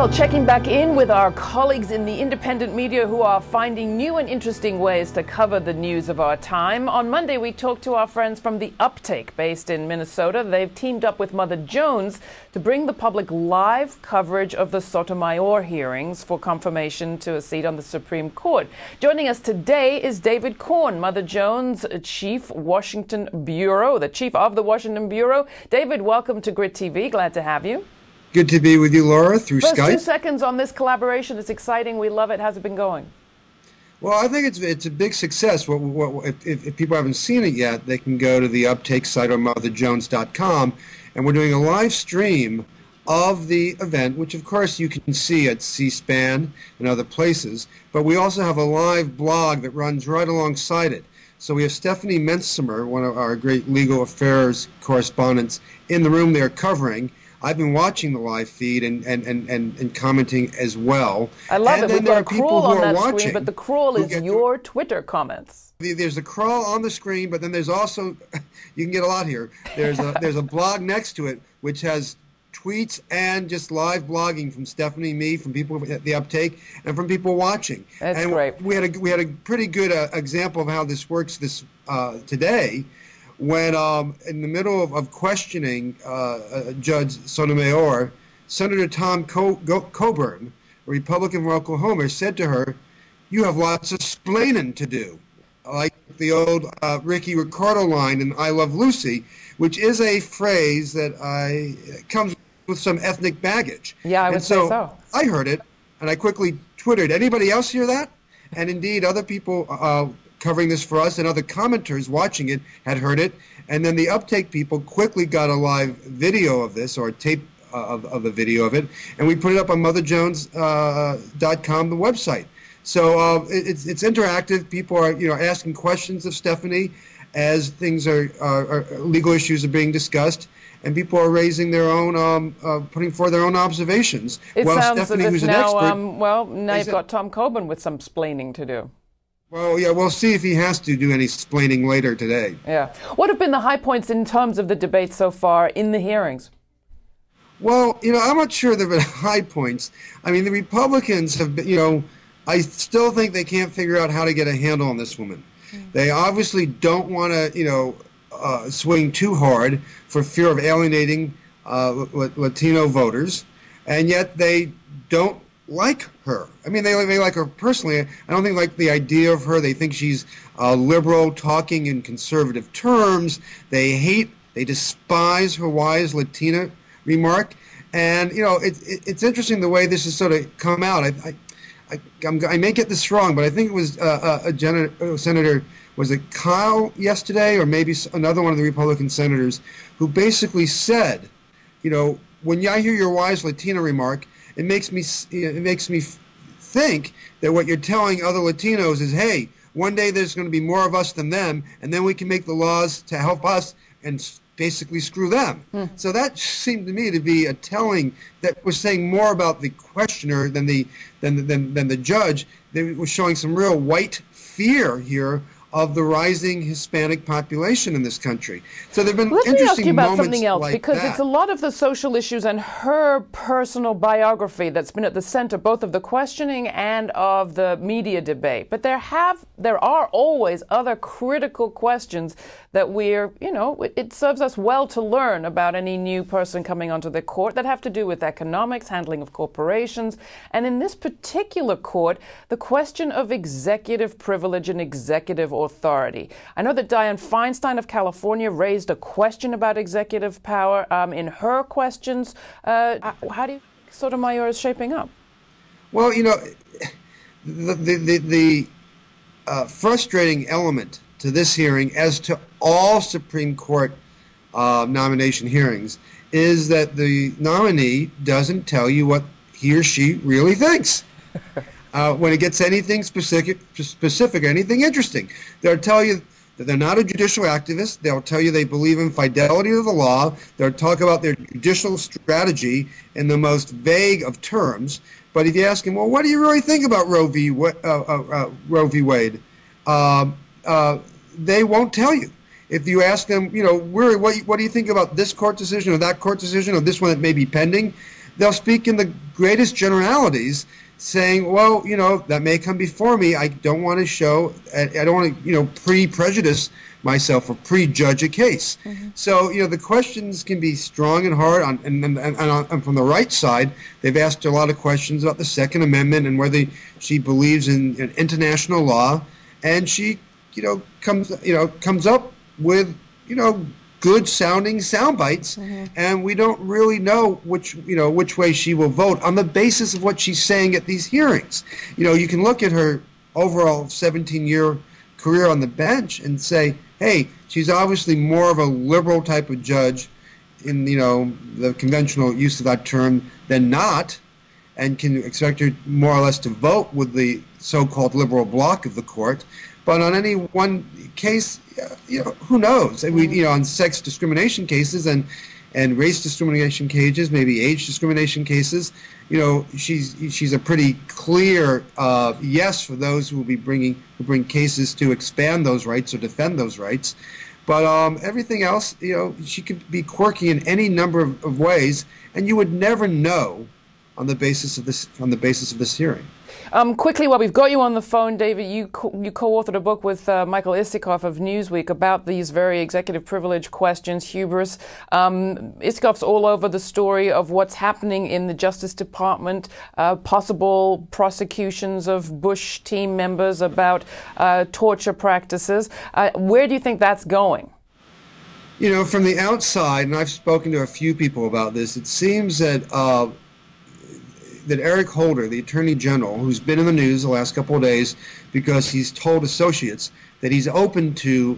Well, checking back in with our colleagues in the independent media who are finding new and interesting ways to cover the news of our time. On Monday, we talked to our friends from The Uptake, based in Minnesota. They've teamed up with Mother Jones to bring the public live coverage of the Sotomayor hearings for confirmation to a seat on the Supreme Court. Joining us today is David Corn, Mother Jones' chief Washington Bureau, the chief of the Washington Bureau. David, welcome to GRITtv. Glad to have you. Good to be with you, Laura, through Skype. First 2 seconds on this collaboration. It's exciting. We love it. How's it been going? Well, I think it's a big success. If people haven't seen it yet, they can go to the Uptake site on motherjones.com, and we're doing a live stream of the event, which of course you can see at C-SPAN and other places, but we also have a live blog that runs right alongside it. So we have Stephanie Mensimer, one of our great legal affairs correspondents, in the room there covering. I've been watching the live feed and commenting as well. I love it. We've got a crawl on that screen, but the crawl is your Twitter comments. There's a crawl on the screen, but then there's also, you can get a lot here, there's a blog next to it which has tweets and just live blogging from Stephanie, me, from people at the Uptake, and from people watching. That's and great. We had a pretty good example of how this works today, when in the middle of questioning Judge Sotomayor, Senator Tom Coburn, a Republican from Oklahoma, said to her, "You have lots of splaining to do," like the old Ricky Ricardo line in I Love Lucy, which is a phrase that comes with some ethnic baggage. Yeah, I would say so. I heard it, and I quickly Twittered. Anybody else hear that? And indeed, other people covering this for us and other commenters watching it had heard it, and then the Uptake people quickly got a live video of this, or a tape of the video of it, and we put it up on motherjones.com, the website. So it's interactive. People are asking questions of Stephanie as things are legal issues are being discussed, and people are raising their own, putting forth their own observations. It sounds Stephanie, as if who's an now, expert, now you've got Tom Coburn with some splaining to do. Well, yeah, we'll see if he has to do any splaining later today. Yeah. What have been the high points in terms of the debate so far in the hearings? Well, I'm not sure there have been high points. I mean, the Republicans have been, I still think they can't figure out how to get a handle on this woman. They obviously don't want to, swing too hard for fear of alienating Latino voters, and yet they don't like her. I mean, they like her personally. I don't think like the idea of her. They think she's liberal, talking in conservative terms. They despise her wise Latina remark. And, it's interesting the way this has sort of come out. I may get this wrong, but I think it was Senator, was it Kyle yesterday, or maybe another one of the Republican senators, who basically said, when I hear your wise Latina remark, it makes me think that what you're telling other Latinos is, hey, one day there's going to be more of us than them, and then we can make the laws to help us and basically screw them. So that seemed to me to be a telling that was saying more about the questioner than the judge. They were showing some real white fear here of the rising Hispanic population in this country. So there have been interesting moments. Let me ask you about something else, like because it's a lot of the social issues and her personal biography that's been at the center both of the questioning and of the media debate. But there are always other critical questions that it serves us well to learn about any new person coming onto the court that have to do with economics, handling of corporations, and in this particular court, the question of executive privilege and executive authority. I know that Dianne Feinstein of California raised a question about executive power in her questions. How do you think Sotomayor is shaping up? Well, the frustrating element to this hearing, as to all Supreme Court nomination hearings, is that the nominee doesn't tell you what he or she really thinks. When it gets anything specific, anything interesting, they'll tell you that they're not a judicial activist. They'll tell you they believe in fidelity to the law. They'll talk about their judicial strategy in the most vague of terms. But if you ask them, well, what do you really think about Roe v. Wade? They won't tell you. If you ask them, what do you think about this court decision or that court decision or this one that may be pending? they'll speak in the greatest generalities, saying, well, that may come before me. I don't want to show, I don't want to, pre-prejudice myself or prejudge a case. So, the questions can be strong and hard. And from the right side, they've asked a lot of questions about the Second Amendment and whether she believes in international law. And she, comes up with, good sounding sound bites, and we don't really know which way she will vote on the basis of what she's saying at these hearings. You can look at her overall 17-year career on the bench and say, hey, she's obviously more of a liberal type of judge in the conventional use of that term than not, and can expect her more or less to vote with the so-called liberal bloc of the court. But on any one case, who knows? On sex discrimination cases and race discrimination cases, maybe age discrimination cases, she's a pretty clear yes for those who bring cases to expand those rights or defend those rights. But everything else, she could be quirky in any number of ways, and you would never know on the basis of this hearing. Quickly, while we've got you on the phone, David, you co-authored a book with Michael Isikoff of Newsweek about these very executive privilege questions, hubris. Isikoff's all over the story of what's happening in the Justice Department, possible prosecutions of Bush team members about torture practices. Where do you think that's going? From the outside, and I've spoken to a few people about this, it seems that Eric Holder, the Attorney General, who's been in the news the last couple of days because he's told associates that he's open to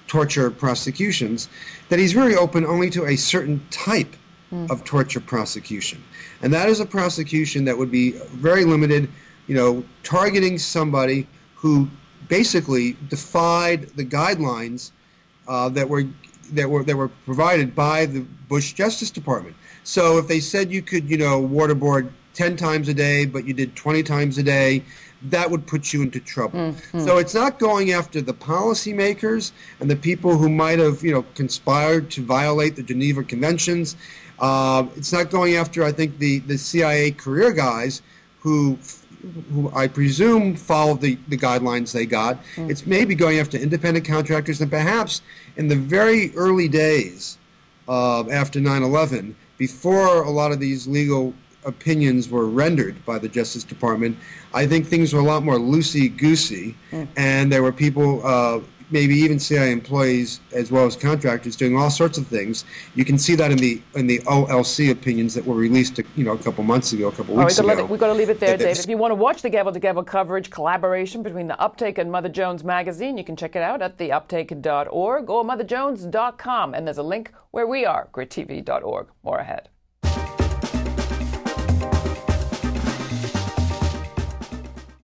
torture prosecutions, that he's very open only to a certain type of torture prosecution. And that is a prosecution that would be very limited, targeting somebody who basically defied the guidelines that were provided by the Bush Justice Department. So if they said you could, waterboard 10 times a day, but you did 20 times a day, that would put you into trouble. So it's not going after the policymakers and the people who might have, conspired to violate the Geneva Conventions. It's not going after, I think, the CIA career guys who I presume followed the guidelines they got. It's maybe going after independent contractors, and perhaps in the very early days after 9/11, before a lot of these legal opinions were rendered by the Justice Department, I think things were a lot more loosey-goosey, and there were people, maybe even CIA employees as well as contractors, doing all sorts of things. You can see that in the OLC opinions that were released, a couple months ago, a couple weeks ago. We've got to leave it there, David. If you want to watch the Gavel to Gavel coverage, collaboration between The Uptake and Mother Jones Magazine, you can check it out at theuptake.org or motherjones.com. And there's a link where we are, GRITtv.org. More ahead.